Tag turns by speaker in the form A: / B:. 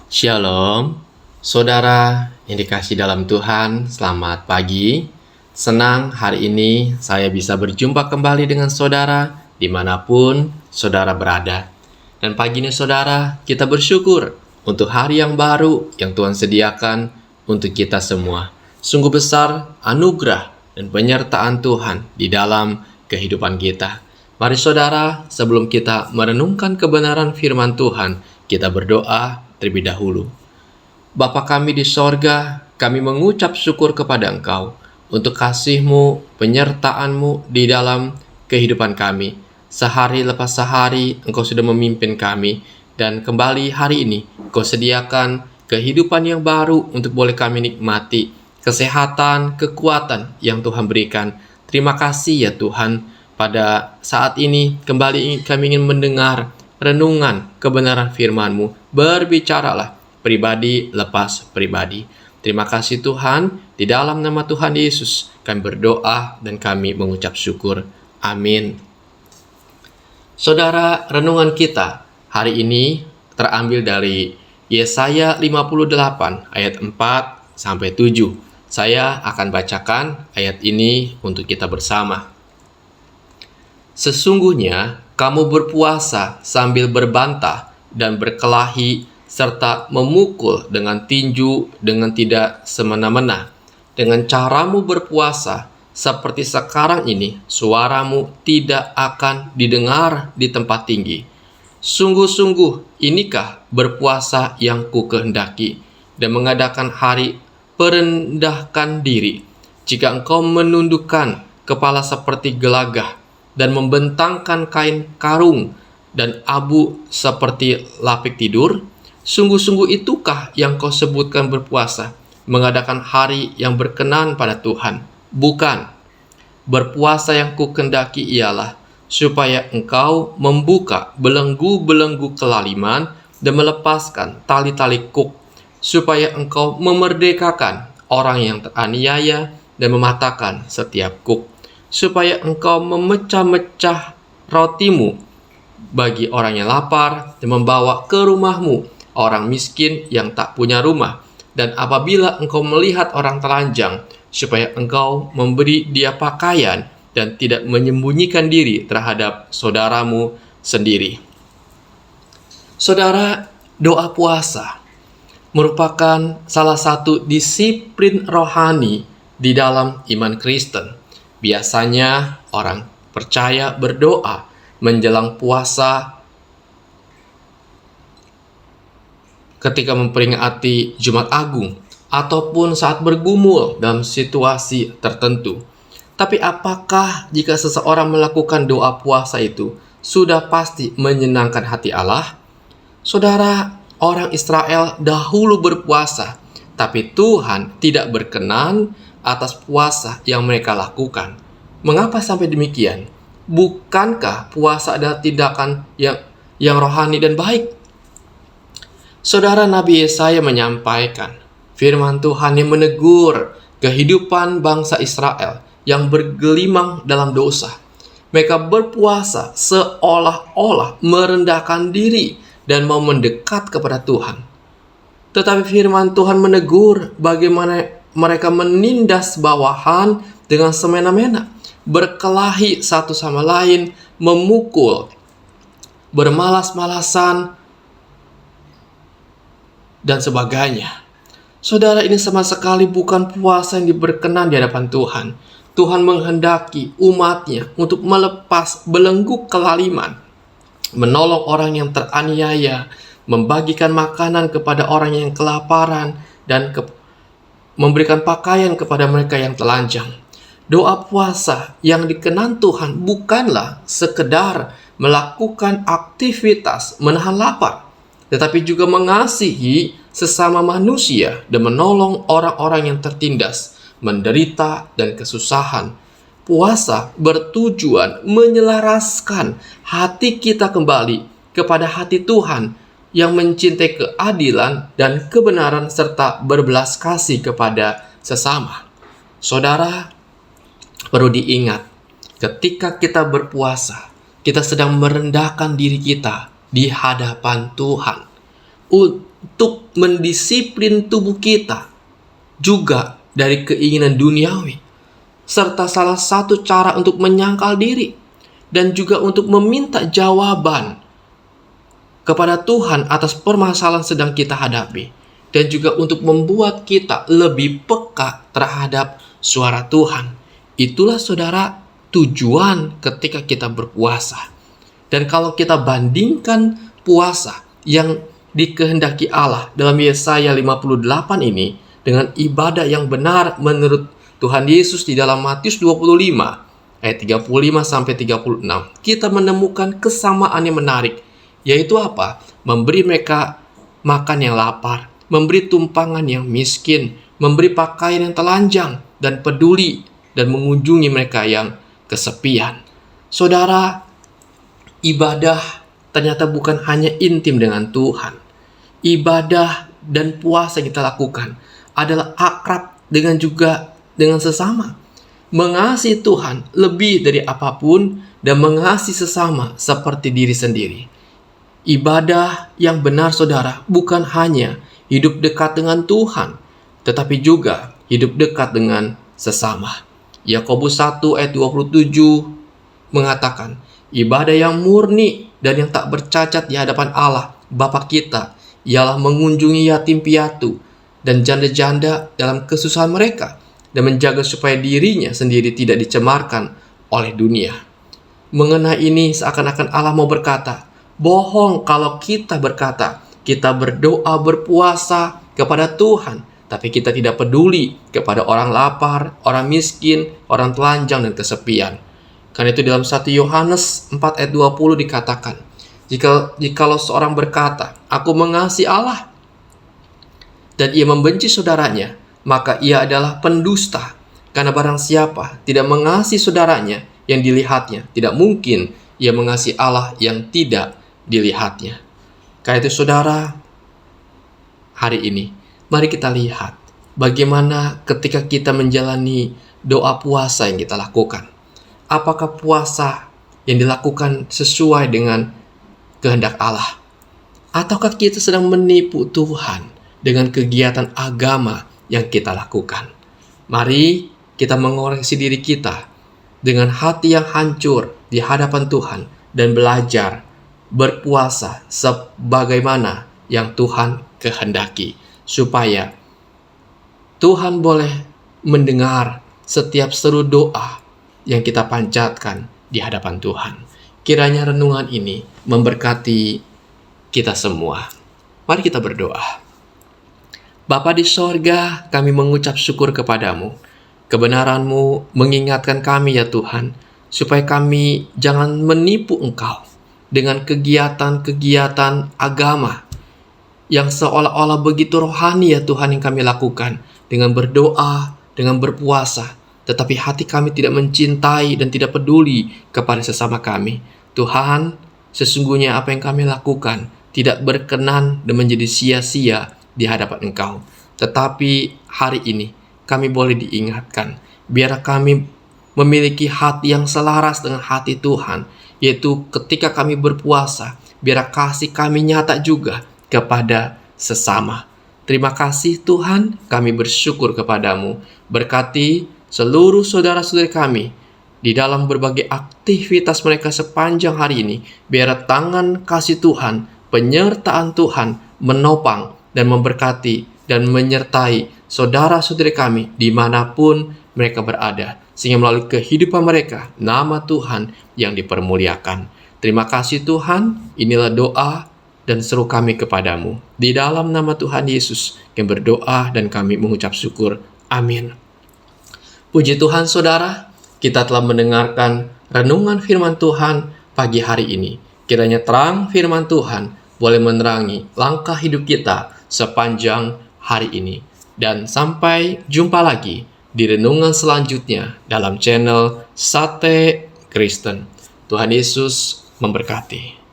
A: Shalom, saudara yang dikasihi dalam Tuhan, selamat pagi. Senang hari ini saya bisa berjumpa kembali dengan saudara dimanapun saudara berada. Dan pagi ini saudara, kita bersyukur untuk hari yang baru yang Tuhan sediakan untuk kita semua. Sungguh besar anugerah dan penyertaan Tuhan di dalam kehidupan kita. Mari saudara, sebelum kita merenungkan kebenaran firman Tuhan, kita berdoa terlebih dahulu. Bapa kami di sorga, kami mengucap syukur kepada Engkau untuk kasih-Mu, penyertaan-Mu di dalam kehidupan kami. Sehari lepas sehari Engkau sudah memimpin kami, dan kembali hari ini Engkau sediakan kehidupan yang baru untuk boleh kami nikmati, kesehatan, kekuatan yang Tuhan berikan. Terima kasih ya Tuhan. Pada saat ini kembali kami ingin mendengar renungan kebenaran firman-Mu. Berbicaralah pribadi lepas pribadi. Terima kasih Tuhan. Di dalam nama Tuhan Yesus kami berdoa dan kami mengucap syukur. Amin. Saudara, renungan kita hari ini terambil dari Yesaya 58 ayat 4 sampai 7. Saya akan bacakan ayat ini untuk kita bersama. Sesungguhnya kamu berpuasa sambil berbantah dan berkelahi serta memukul dengan tinju dengan tidak semena-mena. Dengan caramu berpuasa seperti sekarang ini, suaramu tidak akan didengar di tempat tinggi. Sungguh-sungguh inikah berpuasa yang kukehendaki dan mengadakan hari perendahkan diri. Jika engkau menundukkan kepala seperti gelagah dan membentangkan kain karung dan abu seperti lapik tidur, sungguh-sungguh itukah yang kau sebutkan berpuasa, mengadakan hari yang berkenan pada Tuhan? Bukan. Berpuasa yang kukendaki ialah supaya engkau membuka belenggu-belenggu kelaliman dan melepaskan tali-tali kuk, supaya engkau memerdekakan orang yang teraniaya dan mematahkan setiap kuk, supaya engkau memecah-mecah rotimu bagi orang yang lapar dan membawa ke rumahmu orang miskin yang tak punya rumah. Dan apabila engkau melihat orang telanjang, supaya engkau memberi dia pakaian dan tidak menyembunyikan diri terhadap saudaramu sendiri. Saudara, doa puasa merupakan salah satu disiplin rohani di dalam iman Kristen. Biasanya orang percaya berdoa menjelang puasa ketika memperingati Jumat Agung ataupun saat bergumul dalam situasi tertentu. Tapi apakah jika seseorang melakukan doa puasa itu sudah pasti menyenangkan hati Allah? Saudara, orang Israel dahulu berpuasa, tapi Tuhan tidak berkenan atas puasa yang mereka lakukan. Mengapa sampai demikian? Bukankah puasa adalah tindakan yang rohani dan baik? Saudara, Nabi Yesaya menyampaikan firman Tuhan yang menegur kehidupan bangsa Israel yang bergelimang dalam dosa. Mereka berpuasa seolah-olah merendahkan diri dan mau mendekat kepada Tuhan. Tetapi firman Tuhan menegur bagaimana mereka menindas bawahan dengan semena-mena, berkelahi satu sama lain, memukul, bermalas-malasan, dan sebagainya. Saudara, ini sama sekali bukan puasa yang berkenan di hadapan Tuhan. Tuhan menghendaki umatnya untuk melepas belenggu kelaliman, menolong orang yang teraniaya, membagikan makanan kepada orang yang kelaparan, dan memberikan pakaian kepada mereka yang telanjang. Doa puasa yang dikenan Tuhan bukanlah sekedar melakukan aktivitas menahan lapar, tetapi juga mengasihi sesama manusia dan menolong orang-orang yang tertindas, menderita, dan kesusahan. Puasa bertujuan menyelaraskan hati kita kembali kepada hati Tuhan yang mencintai keadilan dan kebenaran serta berbelas kasih kepada sesama. Saudara, perlu diingat, ketika kita berpuasa, kita sedang merendahkan diri kita di hadapan Tuhan. untuk mendisiplin tubuh kita juga dari keinginan duniawi, serta salah satu cara untuk menyangkal diri dan juga untuk meminta jawaban kepada Tuhan atas permasalahan sedang kita hadapi, dan juga untuk membuat kita lebih peka terhadap suara Tuhan. Itulah saudara tujuan ketika kita berpuasa. Dan kalau kita bandingkan puasa yang dikehendaki Allah dalam Yesaya 58 ini dengan ibadah yang benar menurut Tuhan Yesus di dalam Matius 25 ayat 35 sampai 36, kita menemukan kesamaan yang menarik, yaitu apa? Memberi mereka makan yang lapar, memberi tumpangan yang miskin, memberi pakaian yang telanjang, dan peduli dan mengunjungi mereka yang kesepian. Saudara, ibadah ternyata bukan hanya intim dengan Tuhan. Ibadah dan puasa yang kita lakukan adalah akrab dengan sesama. Mengasihi Tuhan lebih dari apapun dan mengasihi sesama seperti diri sendiri. Ibadah yang benar saudara bukan hanya hidup dekat dengan Tuhan, tetapi juga hidup dekat dengan sesama. Yakobus 1 ayat 27 mengatakan, ibadah yang murni dan yang tak bercacat di hadapan Allah Bapa kita ialah mengunjungi yatim piatu dan janda-janda dalam kesusahan mereka, dan menjaga supaya dirinya sendiri tidak dicemarkan oleh dunia. Mengenai ini seakan-akan Allah mau berkata, bohong kalau kita berkata kita berdoa berpuasa kepada Tuhan, tapi kita tidak peduli kepada orang lapar, orang miskin, orang telanjang dan kesepian. Karena itu dalam 1 Yohanes 4 ayat 20 dikatakan, jikalau seorang berkata, aku mengasihi Allah, dan ia membenci saudaranya, maka ia adalah pendusta. Karena barang siapa tidak mengasihi saudaranya yang dilihatnya, tidak mungkin ia mengasihi Allah yang tidak dilihatnya. Karena itu saudara, hari ini mari kita lihat bagaimana ketika kita menjalani doa puasa yang kita lakukan. Apakah puasa yang dilakukan sesuai dengan kehendak Allah? Ataukah kita sedang menipu Tuhan dengan kegiatan agama yang kita lakukan? Mari kita mengoreksi diri kita dengan hati yang hancur di hadapan Tuhan dan belajar berpuasa sebagaimana yang Tuhan kehendaki, supaya Tuhan boleh mendengar setiap seru doa yang kita panjatkan di hadapan Tuhan. Kiranya renungan ini memberkati kita semua. Mari kita berdoa. Bapa di sorga, kami mengucap syukur kepadamu. Kebenaran-Mu mengingatkan kami ya Tuhan, supaya kami jangan menipu Engkau dengan kegiatan-kegiatan agama yang seolah-olah begitu rohani ya Tuhan yang kami lakukan, dengan berdoa, dengan berpuasa, tetapi hati kami tidak mencintai dan tidak peduli kepada sesama kami. Tuhan, sesungguhnya apa yang kami lakukan tidak berkenan dan menjadi sia-sia di hadapan Engkau. Tetapi hari ini kami boleh diingatkan, biar kami memiliki hati yang selaras dengan hati Tuhan, yaitu ketika kami berpuasa, biar kasih kami nyata juga kepada sesama. Terima kasih Tuhan, kami bersyukur kepadamu. Berkati seluruh saudara-saudari kami di dalam berbagai aktivitas mereka sepanjang hari ini. Biar tangan kasih Tuhan, penyertaan Tuhan menopang dan memberkati dan menyertai saudara-saudari kami dimanapun mereka berada, sehingga melalui kehidupan mereka nama Tuhan yang dipermuliakan. Terima kasih Tuhan, inilah doa dan seru kami kepadamu. Di dalam nama Tuhan Yesus kami berdoa dan kami mengucap syukur. Amin. Puji Tuhan saudara, kita telah mendengarkan renungan firman Tuhan pagi hari ini. Kiranya terang firman Tuhan boleh menerangi langkah hidup kita sepanjang hari ini. Dan sampai jumpa lagi di renungan selanjutnya dalam channel Sate Kristen. Tuhan Yesus memberkati.